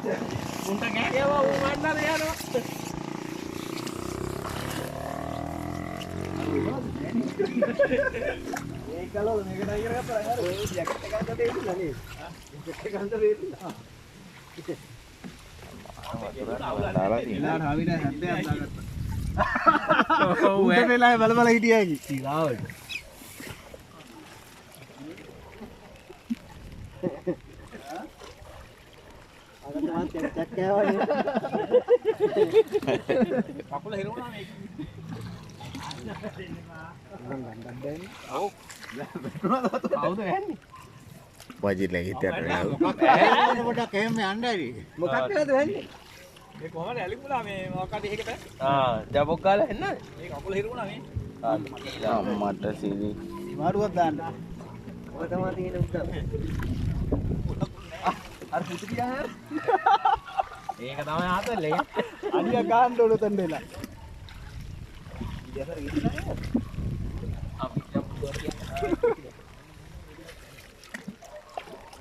උන්ට කෑගේවා ඌ මන්නද යනවා. ඒ කලවල මේකට අයියර ගත්තා නේද? ඔය ජැකට් එක ගන්න දෙන්නේ නේද? ජැකට් එක ගන්න දෙන්නේ. දාලා තියෙනවා. ඉලාට හවින හැන්දයක් දාගත්තා. උඩ වෙලාවේ බල බල හිටියා කි. ඉලාවට. අර තමයි චැක් කෑවනේ. කකුල හිරුණා මේක. කවුද යන්නේ? වජිරලා හිටියට නෑ. පොඩක් එහෙම යන්න ඇරි. මොකක් වෙලාද වෙන්නේ? මේ කොහමද ඇලිමුලා මේ මොකක්ද එහෙකට? ජබොක් ගාලා එන්නද? මේ කකුල හිරුණා මේ. අම්මට සිරි. මාරුවක් දාන්න. ඔය තමයි තියෙන උත්තර. අර පුතිරියා හැර. ඒක තමයි ආතල්ලේ. අනිය ගන්න ඕන තැන දෙලා.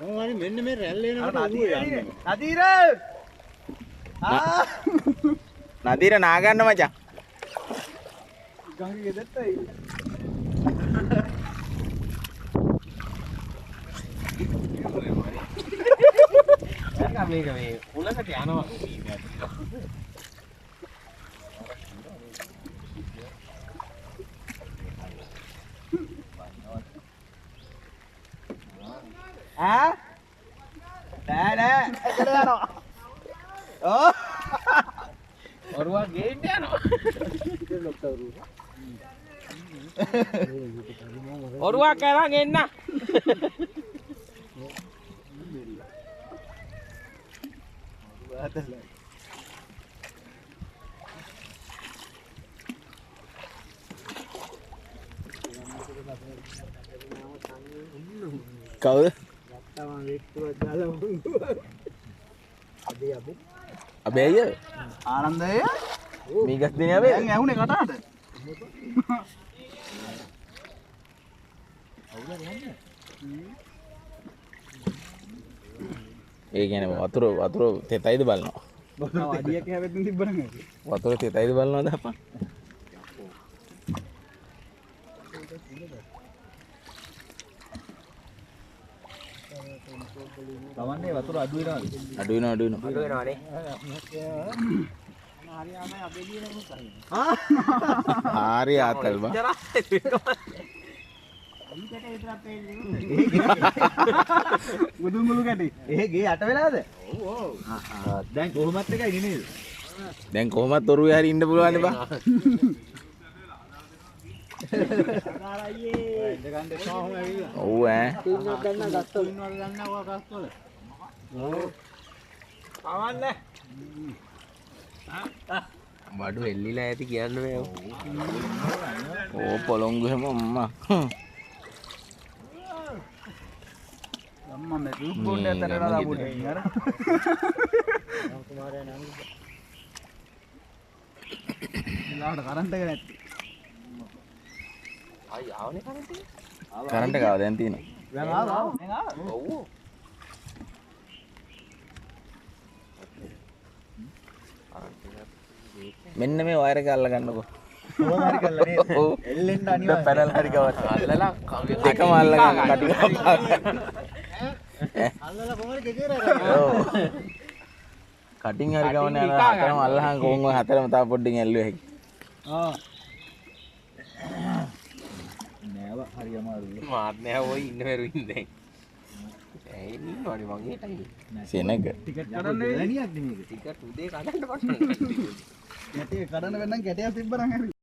ඕනි මෙන්න මේ රැල්ල එනකොට නදීර නදීර නාගන්න මචං. ගංගේ ගෙදරටයි. මේක මේ උලකට යනවා. නෑ නෑ එකට යනවා. ඕ ඔරුවා ගේන්න යනවා. ඔරුවා කරන් එන්න. කවුද? තමන් වෙක්තුවක් දාලා වුණා. අබේ අබේ. අබේ අයියා. ආනන්දය. මීගස් දෙනේ අබේ. දැන් ඇහුනේ කටහඬ. ඒ කියන්නේ වතුර තෙතයිද බලනවා. අඩියක් හැවෙන්න තිබ්බනම් ඇති. වතුර තෙතයිද බලනවද අප්පා? තමන්නේ වතුර අඩු වෙනවද? අඩු වෙනවා. වෙනවානේ. හරියම අබේ දින මොකක්ද? හරි ආතල් බා. මුදුන්ගලු කැටි. ඒ ගේ යට වෙලාද? ඔව්. දැන් කොහොමත් එකයි නේද? දැන් කොහොමත් ඔරුවේ හරි ඉන්න පුළුවන් බා. ඔව් ඈ. තින්නක් ගන්න ගත්තොත් ඉන්නවල ගන්නවා කස්වල. පවන්නේ. බඩු එල්ලිලා ඇති කියන්න බෑ. ඕ පොළොංගු හැම අම්මා. අම්මා මේ දුක් බොන්න ඇතර දාලා පොඩි අර. කුමාරයා නම්. ඉලාට කරන්ට් එක නැති. ආයි ආවනේ කරන්ට් එක. කරන්ට් එක ආව දැන් තියෙනවා. දැන් ආවා. දැන් ආවා. ඔව්. මෙන්න මේ වයර් එක අල්ල ගන්නකො. කොහොම හරි කළා නේද? ඔව්. එල්ලෙන්න අනිවාර්යයෙන්. පැනලා හරි ගවන්න. අල්ලලා දෙකම අල්ල ගන්න කටි ගන්න. අල්ලලා කොහොමද ගෙදර ඔව්. කටින් හරි ගවන්න යන හතරම අල්ලහන් කොහොම හතරම තව පොඩ්ඩකින් ඇල්ලුවේ හැකි. ආ. නෑව හරි අමාරුයි. මාත් නෑ ඔය ඉන්න වෙරුවින් දැන්. ඒ ඉන්නවනේ මං ඒටයි. සෙනග. ටිකට් කඩන්න වෙන්නේ. ටිකට් උදේ කඩන්න පටන් ගත්තා. කැටේ කඩන්න වෙන්නම් කැටයක් තිබ්බනම් හරි.